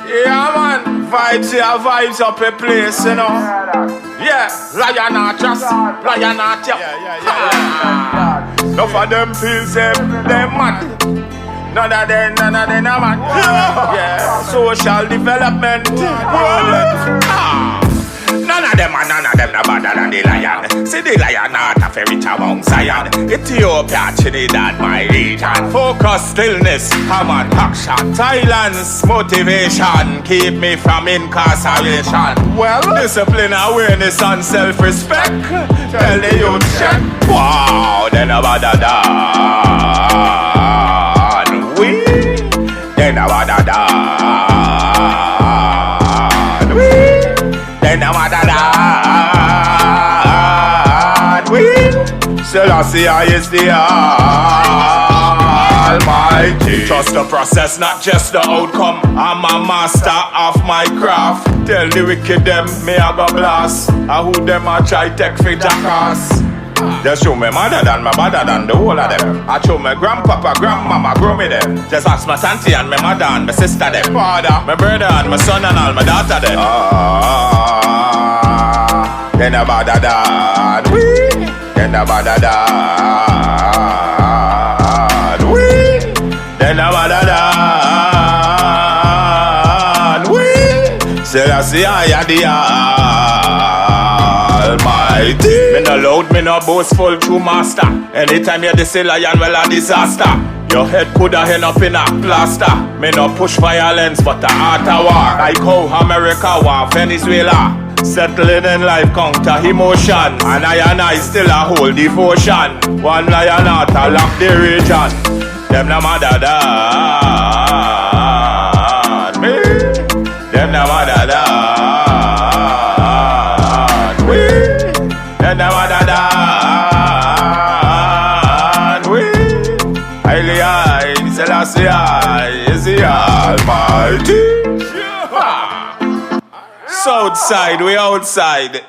Yeah, man. Vibes here, vibes up a place, you know. Yeah, lion not just, lion not just. Enough of them feels them mad. None of them are mad. Yeah, social development. None of them are better than the lion. See the lion not a fairy tale among Zion. Ethiopia, Trinidad, my region. Focus, stillness, common action. Silence, motivation. Keep me from incarceration. Well, discipline, awareness, and self-respect. Tell the youth check. Wow, then about the dawn. We, then about the dawn. Then I'm Selassie is the Almighty. Trust the process, not just the outcome. I'm a master of my craft. Tell the wicked them, me I go blast. Who them I try take for jackass. Just show me mother than my better than the whole of them. I show me grandpapa, grandmama, grow me them. Just ask my auntie and my mother and my sister them. Father, my brother and my son and all my daughter them. Then about the dad, then about the dad, then about the dad, Selassie I the Almighty. Me no loud, me no boastful, true master. Anytime you say lion, well a disaster. Your head coulda end up in a plaster. Me no push violence, but a art of war. Like how America war Venezuela. Settling in life counter emotion. And I still a whole devotion. One lion out a lock the region. Them no mother than me. Them no mother than we. Them no mother than we. Highly high, Selassie is the Almighty. Southside, we outside.